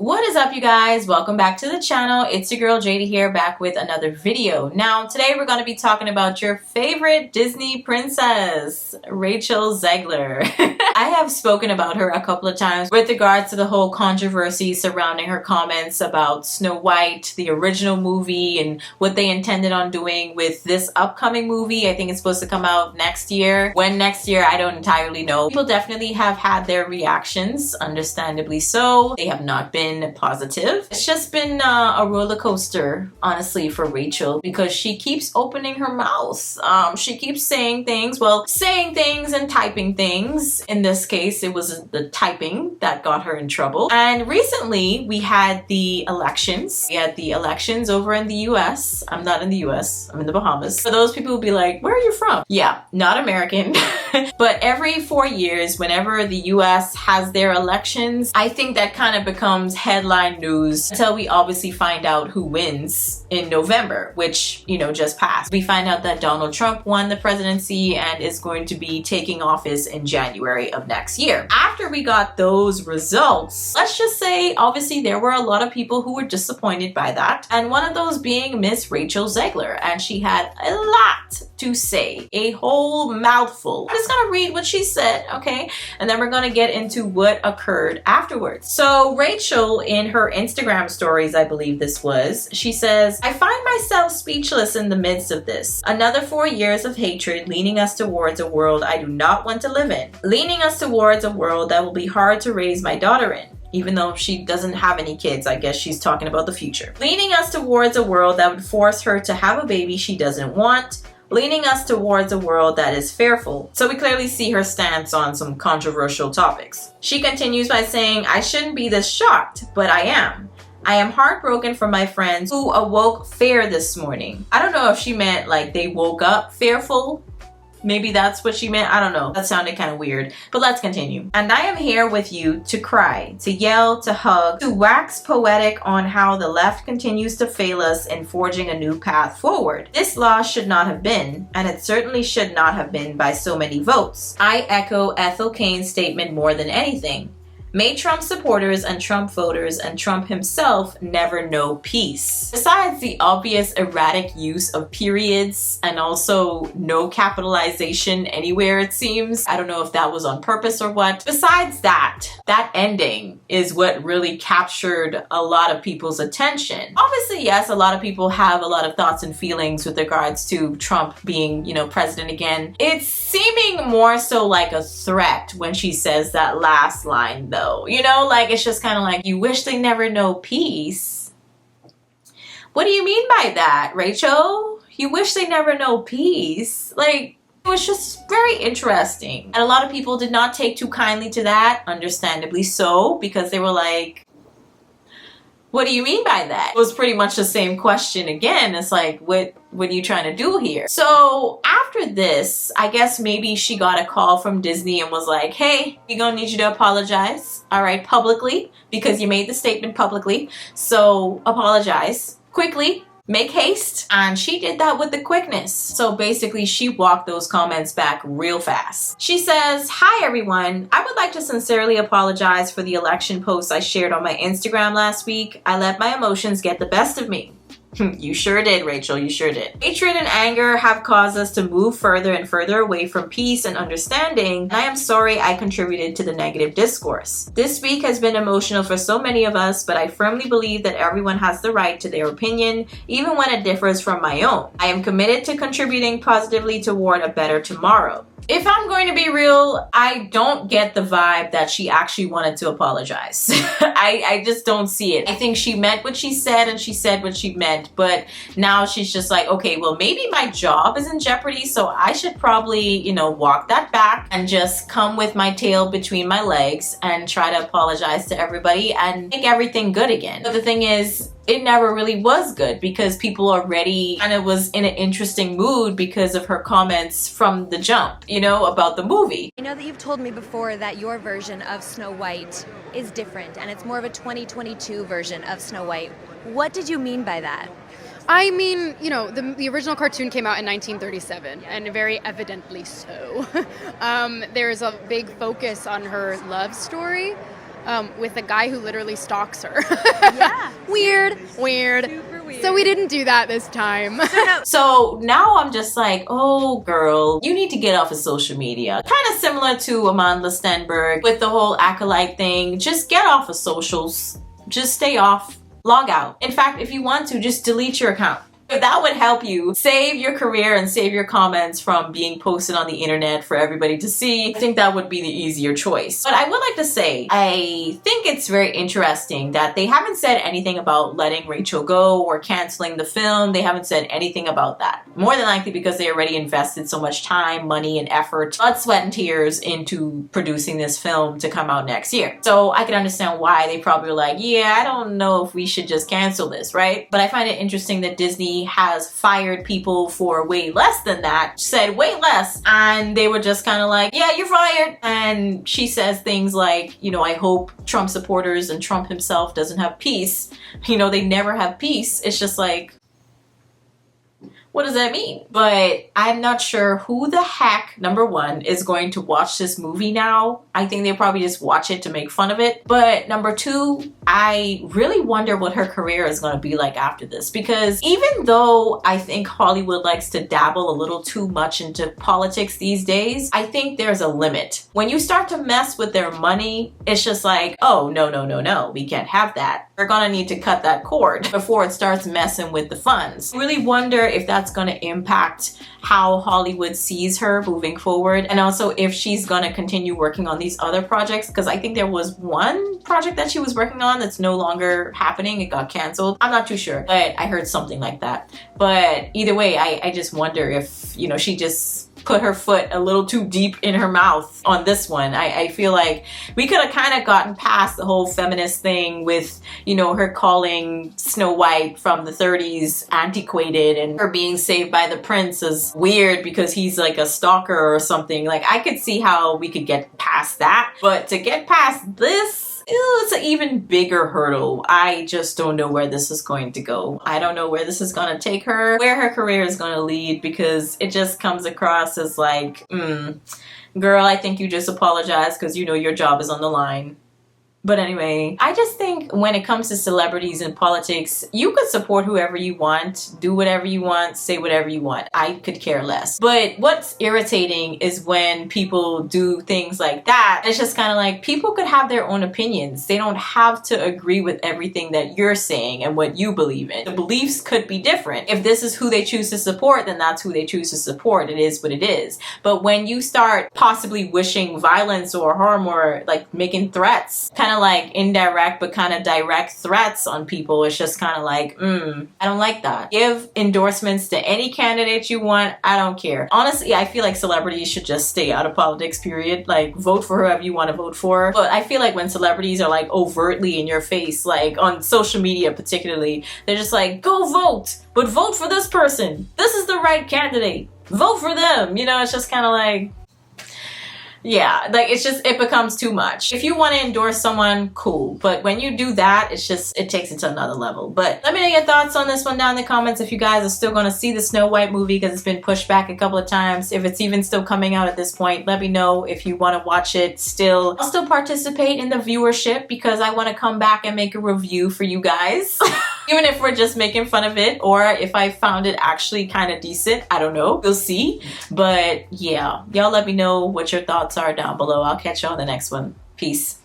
What is up, you guys? Welcome back to the channel. It's your girl Jada here, back with another video. Now today we're going to be talking about your favorite Disney princess, Rachel Zegler. I have spoken about her a couple of times with regards to the whole controversy surrounding her comments about Snow White, the original movie, and what they intended on doing with this upcoming movie. I think it's supposed to come out next year. When next year, I don't entirely know. People definitely have had their reactions, understandably so. They have not been positive. It's just been a roller coaster, honestly, for Rachel, because she keeps opening her mouth. She keeps saying things, and typing things. In this case, it was the typing that got her in trouble. And recently, we had the elections. We had the elections over in the US. I'm not in the US. I'm in the Bahamas. For those people who be like, where are you from? Yeah, not American. But every 4 years, whenever the US has their elections, I think that kind of becomes headline news until we obviously find out who wins in November, which, you know, just passed. We find out that Donald Trump won the presidency and is going to be taking office in January of next year. After we got those results, let's just say, obviously, there were a lot of people who were disappointed by that. And one of those being Miss Rachel Zegler. And she had a lot to say, a whole mouthful. I'm just gonna read what she said, okay? And then we're gonna get into what occurred afterwards. So Rachel, in her Instagram stories, I believe this was, she says, I find myself speechless in the midst of this. Another 4 years of hatred leaning us towards a world I do not want to live in. Leaning us towards a world that will be hard to raise my daughter in. Even though she doesn't have any kids, I guess she's talking about the future. Leaning us towards a world that would force her to have a baby she doesn't want. Leaning us towards a world that is fearful. So we clearly see her stance on some controversial topics. She continues by saying, I shouldn't be this shocked, but I am. I am heartbroken for my friends who awoke fear this morning. I don't know if she meant like they woke up fearful. Maybe that's what she meant. I don't know. That sounded kind of weird. But let's continue. And I am here with you to cry, to yell, to hug, to wax poetic on how the left continues to fail us in forging a new path forward. This loss should not have been, and it certainly should not have been by so many votes. I echo Ethel Kane's statement more than anything. May Trump supporters and Trump voters and Trump himself never know peace. Besides the obvious erratic use of periods and also no capitalization anywhere, it seems. I don't know if that was on purpose or what. Besides that ending is what really captured a lot of people's attention. Obviously, yes, a lot of people have a lot of thoughts and feelings with regards to Trump being, you know, president again. It's seeming more so like a threat when she says that last line, though. You know, like, it's just kind of like, you wish they never know peace. What do you mean by that, Rachel? You wish they never know peace? Like, it was just very interesting. And a lot of people did not take too kindly to that, understandably so, because they were like, what do you mean by that? It was pretty much the same question again. It's like, what are you trying to do here? So after this, I guess maybe she got a call from Disney and was like, hey, we're gonna need you to apologize, all right, publicly, because you made the statement publicly. So apologize quickly. Make haste. And she did that with the quickness. So basically, she walked those comments back real fast. She says, hi everyone. I would like to sincerely apologize for the election post I shared on my Instagram last week. I let my emotions get the best of me. You sure did, Rachel. You sure did. Hatred and anger have caused us to move further and further away from peace and understanding. And I am sorry I contributed to the negative discourse. This week has been emotional for so many of us, but I firmly believe that everyone has the right to their opinion, even when it differs from my own. I am committed to contributing positively toward a better tomorrow. If I'm going to be real, I don't get the vibe that she actually wanted to apologize. I just don't see it. I think she meant what she said and she said what she meant, but now she's just like, okay, well, maybe my job is in jeopardy, so I should probably, you know, walk that back and just come with my tail between my legs and try to apologize to everybody and make everything good again. But the thing is, it never really was good because people already kind of was in an interesting mood because of her comments from the jump, you know, about the movie. I know that you've told me before that your version of Snow White is different and it's more of a 2022 version of Snow White. What did you mean by that? I mean, you know, the original cartoon came out in 1937, and very evidently so. There's a big focus on her love story, with a guy who literally stalks her. Yeah. Weird. Super weird. So we didn't do that this time. So now I'm just like, oh girl, you need to get off of social media. Kind of similar to Amanda Stenberg with the whole acolyte thing. Just get off of socials. Just stay off. Log out. In fact, if you want to, just delete your account. If that would help you save your career and save your comments from being posted on the internet for everybody to see, I think that would be the easier choice. But I would like to say, I think it's very interesting that they haven't said anything about letting Rachel go or canceling the film. They haven't said anything about that. More than likely because they already invested so much time, money, and effort, blood, sweat, and tears into producing this film to come out next year. So I can understand why they probably were like, yeah, I don't know if we should just cancel this, right? But I find it interesting that Disney has fired people for way less than that, said way less, and they were just kind of like, yeah, you're fired. And she says things like, you know, I hope Trump supporters and Trump himself doesn't have peace. You know, they never have peace. It's just like, what does that mean? But I'm not sure who the heck, number one, is going to watch this movie now. I think they probably just watch it to make fun of it. But number two, I really wonder what her career is going to be like after this. Because even though I think Hollywood likes to dabble a little too much into politics these days, I think there's a limit. When you start to mess with their money, it's just like, oh, no, we can't have that. We're going to need to cut that cord before it starts messing with the funds. I really wonder if that's going to impact how Hollywood sees her moving forward, and also if she's going to continue working on these other projects, because I think there was one project that she was working on that's no longer happening. It got canceled. I'm not too sure, but I heard something like that. But either way, I just wonder if, you know, she just put her foot a little too deep in her mouth on this one. I feel like we could have kind of gotten past the whole feminist thing with, you know, her calling Snow White from the 30s antiquated and her being saved by the prince as weird because he's like a stalker or something. Like, I could see how we could get past that, but to get past this, it's an even bigger hurdle. I just don't know where this is going to go. I don't know where this is going to take her, where her career is going to lead, because it just comes across as like, girl, I think you just apologize because you know your job is on the line. But anyway, I just think when it comes to celebrities and politics, you could support whoever you want, do whatever you want, say whatever you want. I could care less. But what's irritating is when people do things like that. It's just kind of like, people could have their own opinions. They don't have to agree with everything that you're saying and what you believe in. The beliefs could be different. If this is who they choose to support, then that's who they choose to support. It is what it is. But when you start possibly wishing violence or harm or like making threats, kind of like indirect but kind of direct threats on people, it's just kind of like, I don't like that. Give endorsements to any candidate you want. I don't care. Honestly, I feel like celebrities should just stay out of politics, period. Like, vote for whoever you want to vote for. But I feel like when celebrities are like overtly in your face, like on social media particularly, they're just like, go vote, but vote for this person. This is the right candidate. Vote for them. You know, it's just kind of like, yeah, like it becomes too much. If you want to endorse someone, cool. But when you do that, it takes it to another level. But let me know your thoughts on this one down in the comments. If you guys are still going to see the Snow White movie because it's been pushed back a couple of times. If it's even still coming out at this point, let me know if you want to watch it still. I'll still participate in the viewership because I want to come back and make a review for you guys. Even if we're just making fun of it, or if I found it actually kind of decent. I don't know. We'll see. But yeah, y'all let me know what your thoughts are down below. I'll catch you on the next one. Peace.